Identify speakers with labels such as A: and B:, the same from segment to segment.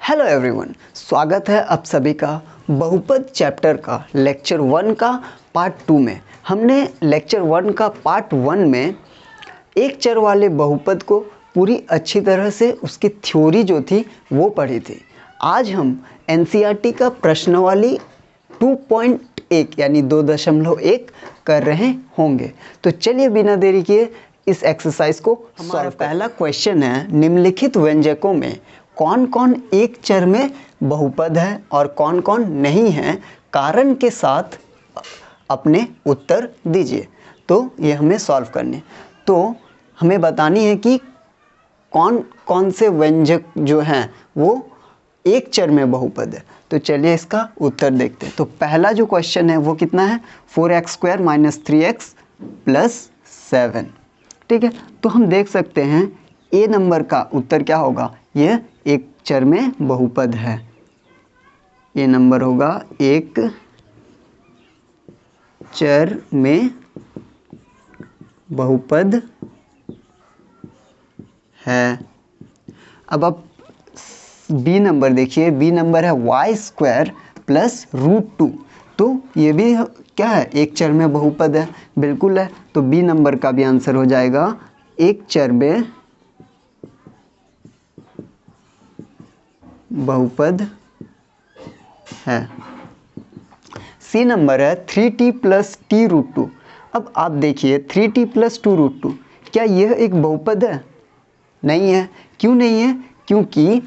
A: Hello everyone, स्वागत है आप सभी का बहुपद चैप्टर का लेक्चर 1 का पार्ट 2 में। हमने लेक्चर 1 का पार्ट 1 में एक चर वाले बहुपद को पूरी अच्छी तरह से उसकी थ्योरी जो थी वो पढ़ी थी। आज हम एनसीईआरटी का प्रश्नावली 2.1 यानी 2.1 कर रहे होंगे। तो चलिए बिना देरी किए इस एक्सरसाइज को हमारा पहला क्वेश्चन है, निम्नलिखित व्यंजकों में कौन कौन एक चर में बहुपद है और कौन कौन नहीं है, कारण के साथ अपने उत्तर दीजिए। तो ये हमें सॉल्व करने, तो हमें बतानी है कि कौन कौन से व्यंजक जो हैं वो एक चर में बहुपद है। तो चलिए इसका उत्तर देखते हैं। तो पहला जो क्वेश्चन है वो कितना है, 4x² - 3x + 7। ठीक है, तो हम देख सकते हैं ए नंबर का उत्तर क्या होगा, यह एक चर में बहुपद है। ये नंबर होगा एक चर में बहुपद है। अब आप बी नंबर देखिए, बी नंबर है y² + √2। तो ये भी क्या है, एक चर में बहुपद है, बिल्कुल है। तो बी नंबर का भी आंसर हो जाएगा एक चर में बहुपद है। सी नंबर है 3t + t√2। अब आप देखिए 3t + 2√2, क्या यह एक बहुपद है? नहीं है। क्यों नहीं है? क्योंकि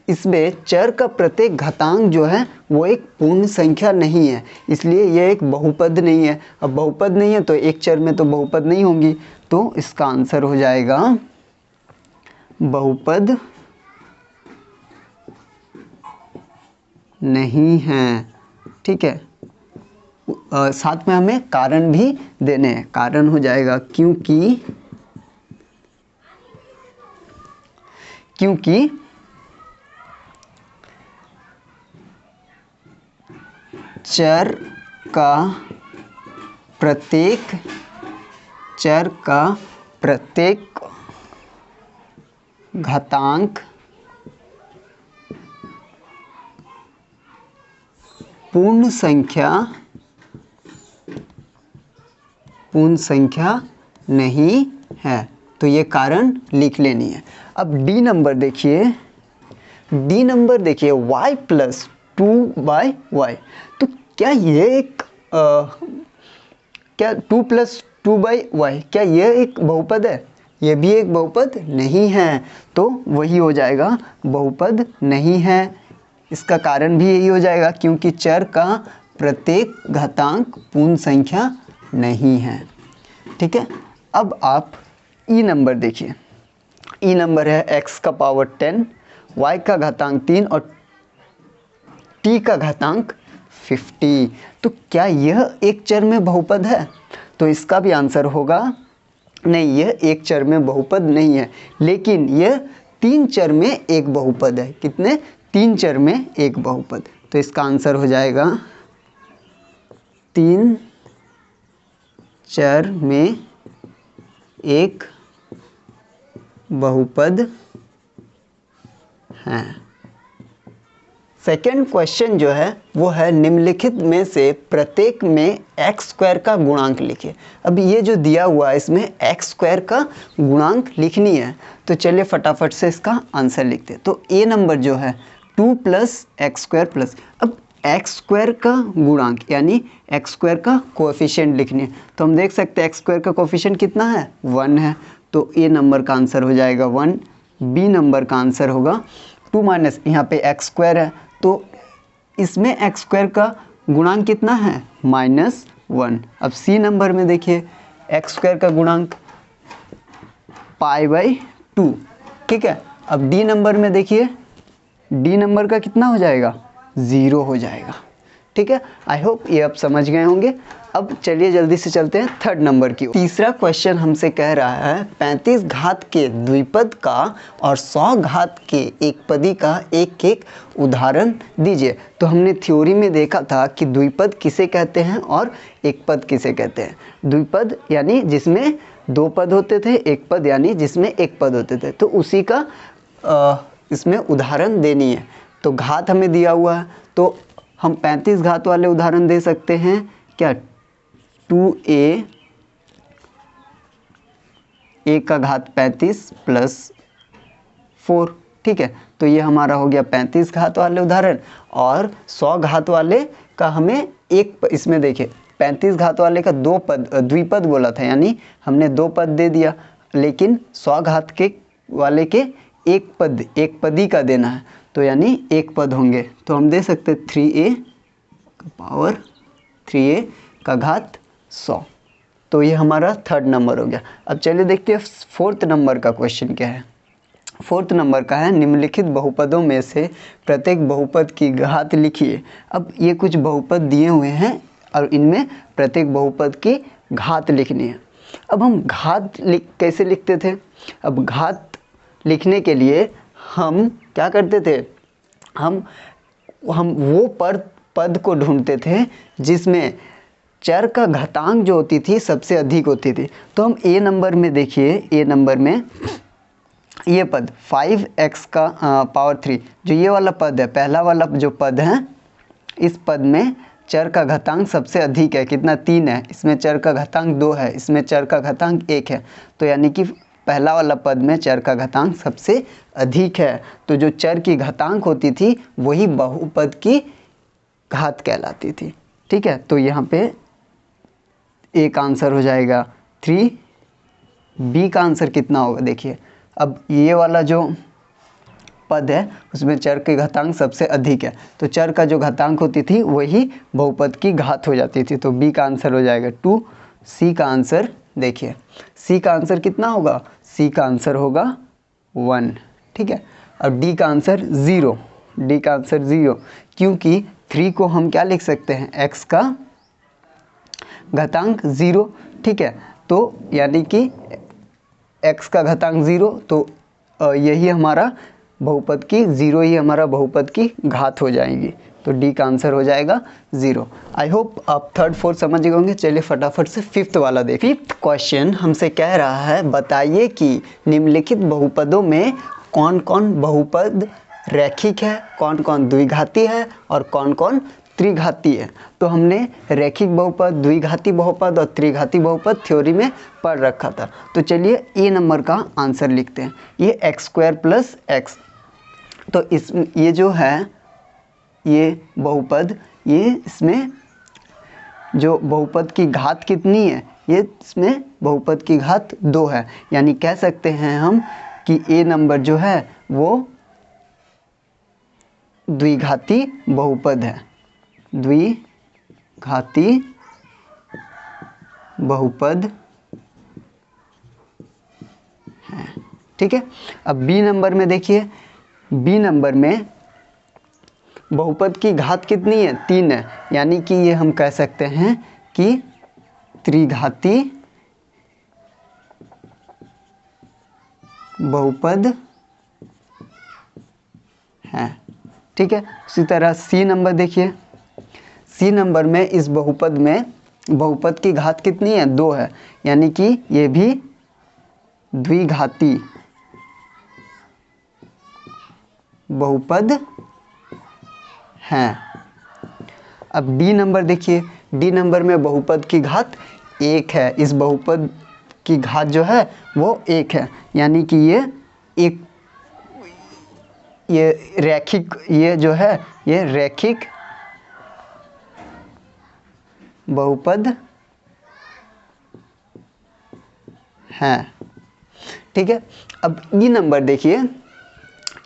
A: इसमें चर का प्रत्येक घातांक जो है वो एक पूर्ण संख्या नहीं है, इसलिए यह एक बहुपद नहीं है। अब बहुपद नहीं है तो एक चर में तो बहुपद नहीं होंगी, तो इसका आंसर हो जाएगा बहुपद नहीं है। ठीक है, साथ में हमें कारण भी देने हैं। कारण हो जाएगा क्योंकि चर का प्रत्येक घातांक पूर्ण संख्या नहीं है। तो ये कारण लिख लेनी है। अब डी नंबर देखिए, y + 2/y। तो क्या ये एक क्या 2 + 2/y, क्या यह एक बहुपद है? ये भी एक बहुपद नहीं है। तो वही हो जाएगा, बहुपद नहीं है। इसका कारण भी यही हो जाएगा क्योंकि चर का प्रत्येक घातांक पूर्ण संख्या नहीं है। ठीक है, अब आप ई नंबर देखिए। ई नंबर है x⁻10, y का घातांक 3 और t का घातांक 50। तो क्या यह एक चर में बहुपद है? तो इसका भी आंसर होगा नहीं, यह एक चर में बहुपद नहीं है, लेकिन यह 3 चर में एक बहुपद है। कितने? 3 चर में एक बहुपद। तो इसका आंसर हो जाएगा 3 चर में एक बहुपद है। सेकेंड क्वेश्चन जो है वो है, निम्नलिखित में से प्रत्येक में x² का गुणांक लिखिए। अब ये जो दिया हुआ है इसमें x² का गुणांक लिखनी है। तो चलिए फटाफट से इसका आंसर लिखते हैं। तो ए नंबर जो है 2 + x²+, अब x² का गुणांक यानी x² का कोएफिशिएंट लिखनी है। तो हम देख सकते हैं x² का कोएफिशिएंट कितना है, 1 है। तो ए नंबर का आंसर हो जाएगा 1। बी नंबर का आंसर होगा 2 - यहाँ पे x² है, तो इसमें x² का गुणांक कितना है, -1। अब सी नंबर में देखिए x² का गुणांक π/2। ठीक है, अब डी नंबर में देखिए, डी नंबर का कितना हो जाएगा, 0 हो जाएगा। ठीक है, आई होप ये आप समझ गए होंगे। अब चलिए जल्दी से चलते हैं थर्ड नंबर की ओर। तीसरा क्वेश्चन हमसे कह रहा है 35 घात के द्विपद का और 100 घात के एकपदी का एक एक उदाहरण दीजिए। तो हमने थ्योरी में देखा था कि द्विपद किसे कहते हैं और एकपद किसे कहते हैं। द्विपद यानी जिसमें 2 पद होते थे, एक पद यानी जिसमें एक पद होते थे। तो उसी का इसमें उदाहरण देनी है। तो घात हमें दिया हुआ है तो हम 35 घात वाले उदाहरण दे सकते हैं क्या, 2a का घात 35 प्लस 4, ठीक है। तो ये हमारा हो गया 35 घात वाले उदाहरण। और 100 घात वाले का हमें इसमें देखिए 35 घात वाले का द्विपद बोला था, यानी हमने 2 पद दे दिया, लेकिन 100 घात के वाले के एक पदी का देना है, तो यानी एक पद होंगे। तो हम दे सकते 3a का पावर 3a का घात 100। तो ये हमारा 3rd नंबर हो गया। अब चलिए देखते हैं 4th नंबर का क्वेश्चन क्या है। 4th नंबर का है, निम्नलिखित बहुपदों में से प्रत्येक बहुपद की घात लिखिए। अब ये कुछ बहुपद दिए हुए हैं और इनमें प्रत्येक बहुपद की घात लिखनी है। अब हम घात कैसे लिखते थे? अब घात लिखने के लिए हम क्या करते थे, हम वो पद को ढूंढते थे जिसमें चर का घातांक जो होती थी सबसे अधिक होती थी। तो हम ए नंबर में देखिए, ए नंबर में ये पद 5x का पावर 3, जो ये वाला पद है, पहला वाला जो पद है, इस पद में चर का घातांक सबसे अधिक है। कितना? 3 है। इसमें चर का घातांक 2 है, इसमें चर का घातांक 1 है। तो यानी कि पहला वाला पद में चर का घातांक सबसे अधिक है। तो जो चर की घातांक होती थी वही बहुपद की घात कहलाती थी, ठीक है। तो यहाँ पे ए का आंसर हो जाएगा 3, बी का आंसर कितना होगा देखिए। अब ये वाला जो पद है उसमें चर के घातांक सबसे अधिक है, तो चर का जो घातांक होती थी वही बहुपद की घात हो जाती थी। तो बी का आंसर हो जाएगा 2। सी का आंसर देखिए, सी का आंसर कितना होगा? सी का आंसर होगा 1, ठीक है। अब डी का आंसर 0, डी का आंसर 0, क्योंकि 3 को हम क्या लिख सकते हैं? x का घातांक 0, ठीक है। तो यानी कि x का घातांक 0, तो यही हमारा बहुपद की 0 ही हमारा बहुपद की घात हो जाएगी। तो डी का आंसर हो जाएगा 0। आई होप आप 3rd 4th समझ गए होंगे। चलिए फटाफट से 5th वाला देखिए। 5th क्वेश्चन हमसे कह रहा है, बताइए कि निम्नलिखित बहुपदों में कौन कौन बहुपद रैखिक है, कौन कौन द्विघाती है और कौन कौन त्रिघाती है। तो हमने रैखिक बहुपद, द्विघाती बहुपद और त्रिघाती बहुपद थ्योरी में पढ़ रखा था। तो चलिए ए नंबर का आंसर लिखते हैं। ये x² + x, तो ये जो है ये बहुपद, ये इसमें जो बहुपद की घात कितनी है? ये इसमें बहुपद की घात 2 है। यानी कह सकते हैं हम कि ए नंबर जो है वो द्विघाती बहुपद है, द्विघाती बहुपद है, ठीक है। अब बी नंबर में देखिए, बी नंबर में बहुपद की घात कितनी है? 3 है। यानी कि ये हम कह सकते हैं कि त्रिघाती बहुपद है, ठीक है। उसी तरह सी नंबर देखिए, सी नंबर में इस बहुपद में बहुपद की घात कितनी है? 2 है। यानी कि ये भी द्विघाती बहुपद हैं। अब डी नंबर देखिए, डी नंबर में बहुपद की घात 1 है। इस बहुपद की घात जो है वो 1 है। यानी कि ये रैखिक, ये जो है ये रैखिक बहुपद है, ठीक है। अब ई नंबर देखिए,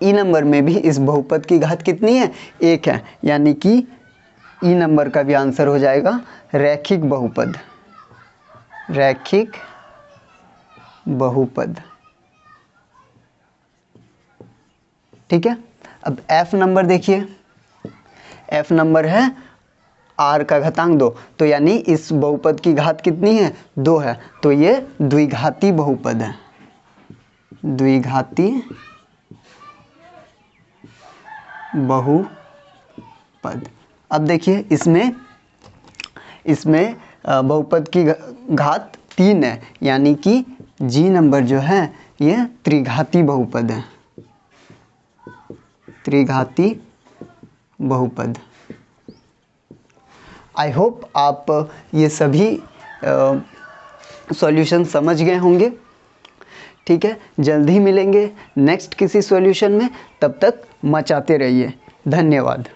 A: ई नंबर में भी इस बहुपद की घात कितनी है? 1 है। यानी कि ई नंबर का भी आंसर हो जाएगा रैखिक बहुपद, रैखिक बहुपद, ठीक है। अब एफ नंबर देखिए, एफ नंबर है आर का घातांक 2, तो यानी इस बहुपद की घात कितनी है? 2 है। तो ये द्विघाती बहुपद है, द्विघाती बहुपद। अब देखिए इसमें बहुपद की घात 3 है। यानी कि जी नंबर जो है ये त्रिघाती बहुपद है, त्रिघाती बहुपद। आई होप आप ये सभी सॉल्यूशन समझ गए होंगे। ठीक है, जल्द ही मिलेंगे नेक्स्ट किसी सॉल्यूशन में, तब तक मचाते रहिए। धन्यवाद।